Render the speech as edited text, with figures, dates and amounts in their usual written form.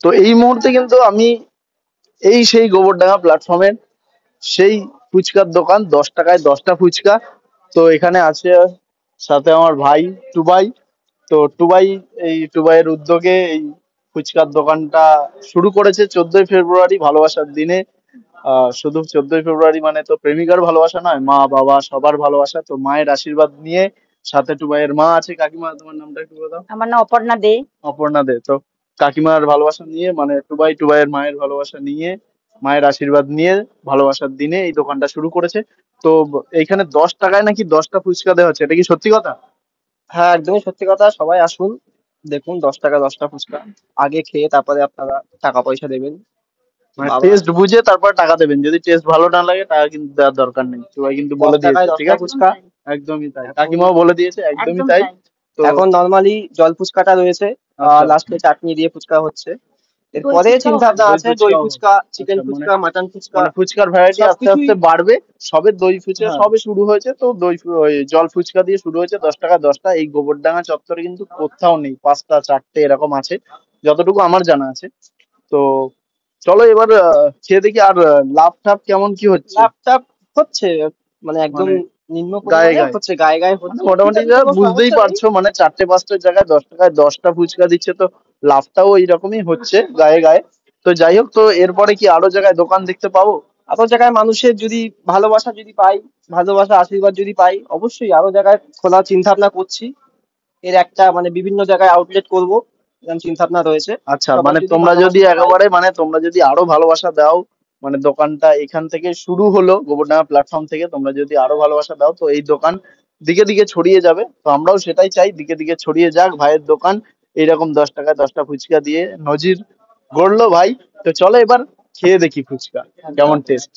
তো এই মুহূর্তে কিন্তু আমি সেই গোবরডাঙ্গা প্ল্যাটফর্মের সেই ফুচকার দোকান, 10 টাকায় 10টা ফুচকা। তো এখানে আছে সাথে আমার ভাই টুবাই। তো টুবাইয়ের উদ্যোগে এই ফুচকার দোকানটা শুরু করেছে 14ই ফেব্রুয়ারি ভালোবাসার দিনে। শুধু 14ই ফেব্রুয়ারি মানে তো প্রেমিকার ভালোবাসা নয়, মা বাবা সবার ভালোবাসা। তো মায়ের আশীর্বাদ নিয়ে, সাথে টুবাইয়ের মা আছে। কাকিমা, তোমার নামটা একটু বলো। আমার নাম অপর্ণা দে। অপর্ণা দে। তো কাকিমার ভালোবাসা নিয়ে, মানে টুবাইয়ের মায়ের ভালোবাসা নিয়ে, মায়ের আশীর্বাদ নিয়ে ভালোবাসার দিনে এই দোকানটা শুরু করেছে। তো এইখানে 10 টাকায় নাকি 10টা ফুচকা দেওয়া হচ্ছে, এটা কি সত্যি কথা? হ্যাঁ, একদমই সত্যি কথা। সবাই আসুন, দেখুন, 10 টাকা 10টা ফুচকা। আগে খেয়ে তারপরে আপনারা টাকা পয়সা দেবেন। মানে বাবা, টেস্ট বুঝে তারপর টাকা দেবেন, যদি টেস্ট ভালো না লাগে টাকা কিন্তু দেওয়ার দরকার নেই, সবাই কিন্তু দশ বলে দিয়েছে, টাকায় ঠিক দশটা আছে? ফুচকা একদমই তাই, এখন কাকিমাও বলে দিয়েছে, একদমই একদম তাই। তাই। তো এখন নর্মালি জল ফুচকাটা রয়েছে, আচ্ছা, লাস্টে চাটনি দিয়ে ফুচকা হচ্ছে। দই এরপরে ফুচকাও চিন্তা হয়। ভাবনা দই আছে দই ফুচকাও হবে। ফুচকা, চিকেন আচ্ছা, মানে ফুচকা, মাটন ফুচকা, মানে ফুচকার ভ্যারাইটি আস্তে সবকিছুই। আস্তে বাড়বে। সবে দই ফুচকা হ্যাঁ, সবে শুরু হয়েছে, তো ওই জল ফুচকা দিয়ে শুরু হয়েছে 10 টাকা 10টা। এই গোবরডাঙ্গা চত্বরে কিন্তু কোথাও নেই, 5টা 4টে এরকম আছে যতটুকু আমার জানা আছে। তো চলো এবার খেয়ে দেখি। আর লাভ টাভ কেমন কি হচ্ছে? লাভ হচ্ছে, মানে একদম মানে নিম্ন গায়ে পরিমাণে গায়ে হচ্ছে, গায়ে গায়ে মানে হচ্ছে, ঠিক মোটামুটি আছে, যা কোনো বুঝতেই সমস্যা নেই। পারছো, মানে 4টে 5টার জায়গায় 10 টাকায় 10টা ফুচকা দিচ্ছে, তো লাভটাও এইরকমই হচ্ছে গায়ে গায়ে। তো যাই হোক, তো এরপরে কি আরো জায়গায় দোকান দেখতে পাবো? আরো জায়গায় মানুষের যদি ভালোবাসা যদি পাই, ভালোবাসা আশীর্বাদ যদি পাই, অবশ্যই আরো জায়গায় খোলার চিন্তা ভাবনা করছি। এর একটা মানে বিভিন্ন জায়গায় আউটলেট করব, এরকম চিন্তা ভাবনা রয়েছে। আচ্ছা, সবার মানে যদি তোমরা যদি ভালোবাসাটা পাই। একেবারে, মানে তোমরা যদি আরো ভালোবাসা দাও, মানে দোকানটা এখান থেকে শুরু হলো গোবরডাঙ্গা প্ল্যাটফর্ম থেকে, তোমরা যদি আরো ভালোবাসা দাও তো এই দোকান দিকে দিকে ছড়িয়ে যাবে। তো আমরাও সেটাই চাই, দিকে দিকে ছড়িয়ে যাক ভাইয়ের দোকান। এইরকম 10 টাকায় 10টা ফুচকা দিয়ে নজির গড়লো ভাই। তো চলো এবার খেয়ে দেখি ফুচকা কেমন টেস্ট।